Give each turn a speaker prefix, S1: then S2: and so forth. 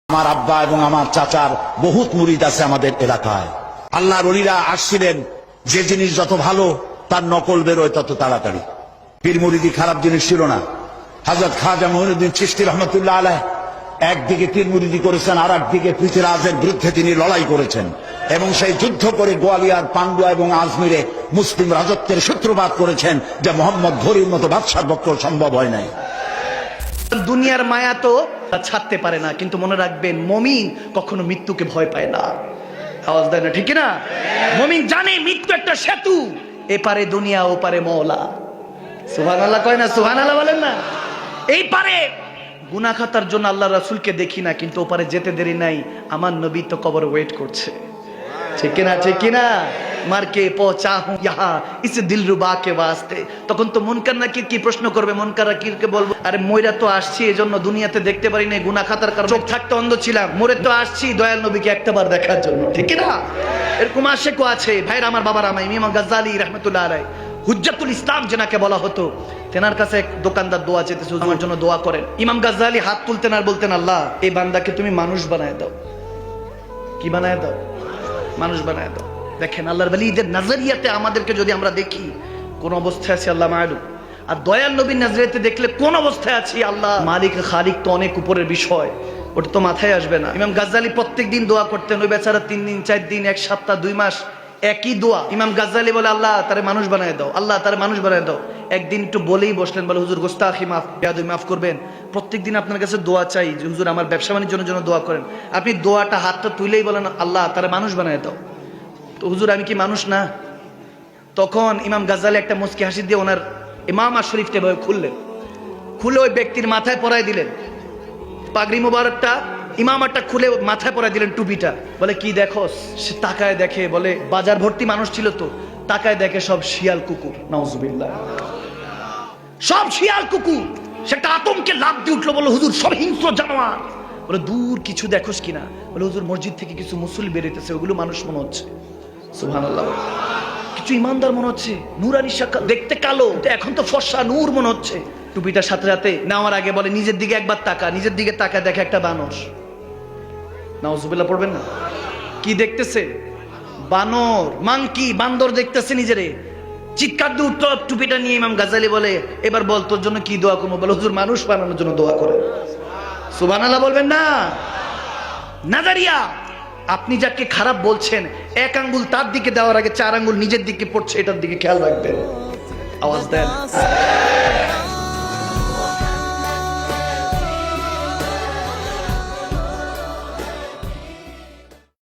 S1: আমার আব্বা এবং আমার চাচার বহুত মুরিদ আছে আমাদের এলাকায়। আল্লাহর ওলিরা আসছিলেন, যে জিনিস যত ভালো তার নকল বেরোয় তত তাড়াতাড়ি। পীর মুরিদি খারাপ জিনিস ছিল না। হযরত খাজা মঈনুদ্দিন চিশতি রহমাতুল্লাহ আলাইহ একদিকে পীর মুরিদি করেছেন, আর একদিকে পৃথিরাজের বিরুদ্ধে তিনি লড়াই করেছেন এবং সেই যুদ্ধ করে গোয়ালিয়ার, পান্ডুয়া এবং আজমিরে মুসলিম রাজত্বের সূত্রপাত করেছেন, যে মোহাম্মদ ঘড়ির মতো বাদশার পক্ষে সম্ভব হয় নাই।
S2: দুনিয়ার মায়া তো ছাড়তে পারে না, কিন্তু মনে রাখবেন মুমিন কখনো মৃত্যুকে ভয় পায় না। আওয়াজ দেয় না, ঠিক না? মুমিন জানে মৃত্যু একটা সেতু, এপারে দুনিয়া ওপারে মওলা। সুবহানাল্লাহ কয় না? সুবহানাল্লাহ বলেন না? এই পারে গুনাহ খাতার জন্য আল্লাহ রাসূলকে দেখি না, কিন্তু ওপারে যেতে দেরি নাই, আমার নবী তো কবর ওয়েট করছে। ঠিক কিনা? ঠিক কিনা? মারকে পৌঁছা হুঁ ইহা ইস দিলরুবা কে ওয়াস্তে। তখন তো মুনকার নাকির কি প্রশ্ন করবে? মুনকার নাকিরকে বলবো, আরে মইরা তো আসছি, এজন্য দুনিয়াতে দেখতে পারি না, গুনাহ খাতার কারণে চোখ থাকতে অন্ধ ছিলাম। মরে তো আসছি দয়াল নবীকে একটাবার দেখার জন্য। ঠিক কিনা? এরকম আশেকও আছে। ভাইরা আমার, বাবার আমার, ইমাম গাজ্জালী রাহমাতুল্লাহ আলাইহি হুজ্জাতুল ইসলাম যেনাকে বলা হতো, তেনার কাছে এক দোকানদার দোয়া চেয়েছে, আমার জন্য দোয়া করেন। ইমাম গাজ্জালী হাত তুলতেন আর বলতেন, আল্লাহ এই বান্দাকে তুমি মানুষ বানায় দাও। কি বানায় দাও? মানুষ বানায় দাও। দেখেন আল্লাহর ওলিদের নজরিয়াতে আমাদেরকে যদি আমরা দেখি কোন অবস্থায় আছি আল্লাহ মালুম, আর দয়াল নবীর নজরিয়াতে দেখলে কোন অবস্থায় আছি আল্লাহ মালিক খালিক তো অনেক উপরের বিষয়, ওটা তো মাথায় আসবে না। ইমাম গাজ্জালী প্রত্যেকদিন দোয়া করতেন, ওই বেচারা 3 দিন 4 দিন 1 সপ্তাহ 2 মাস একই দোয়া। ইমাম গাজ্জালী বলে, আল্লাহ তারে মানুষ বানায় দাও, আল্লাহ তারে মানুষ বানায় দাও। একদিন একটু বলেই বসলেন, বলে হুজুর গোস্তাখি মাফ, বেয়াদবি মাফ করবেন, প্রত্যেকদিন আপনার কাছে দোয়া চাই যে হুজুর আমার ব্যবসা বাণিজ্যের জন্য দোয়া করেন। আপনি দোয়াটা হাতটা তুলেই বলেন, আল্লাহ তারে মানুষ বানায় দাও। তো হুজুর আমি কি মানুষ না? তখন ইমাম গাজ্জালী একটা মুস্কি হাসি দিয়ে ওনার ইমামা শরীফটা এভাবে খুললেন, খুলে ওই ব্যক্তির মাথায় পরায় দিলেন পাগড়ি মুবারকটা, ইমামাটা খুলে মাথায় পরায় দিলেন টুপিটা। বলে কি দেখোস? সে তাকায় দেখে, বলে বাজার ভর্তি মানুষ ছিল তো, তাকায় দেখে সব শিয়াল কুকুর। নাউজুবিল্লাহ, সব শিয়াল কুকুর। সেটা আতঙ্কে লাফ দিয়ে উঠলো, বলে হুজুর সব হিংস্র জানোয়ার। বলে দূর কিছু দেখোস কিনা? বলে হুজুর মসজিদ থেকে কিছু মুসল্লি বেরোতেছে, ওগুলো মানুষ মনে হচ্ছে। সুবহানাল্লাহ, কিছু ইমানদার মনে হচ্ছে, নূরানি শাক্কা, দেখতে কালো এখন তো ফর্সা নূর মনে হচ্ছে। টুপিটার সাথে সাথে নেওয়ার আগে বলে নিজের দিকে একবার তাকা, নিজের দিকে তাকা, দেখে একটা বানর। নাউজুবিল্লাহ পড়বেন না? কি দেখতেছে? বানর, মাংকি, বান্দর দেখতেছে নিজেরে। চিৎকার দিয়ে উঠতো টুপিটা নিয়ে। ইমাম গাজ্জালী বলে, এবার বল তোর জন্য কি দোয়া করবো? বলে হুজুর মানুষ বানানোর জন্য দোয়া করে। সুবহানাল্লাহ বলবেন না? নাজারিয়া, আপনি যাকে খারাপ বলছেন, 1 আঙ্গুল তার দিকে দেওয়ার আগে 4 আঙ্গুল নিজের দিকে পড়ছে, এটার দিকে খেয়াল রাখবেন। আওয়াজ দেন।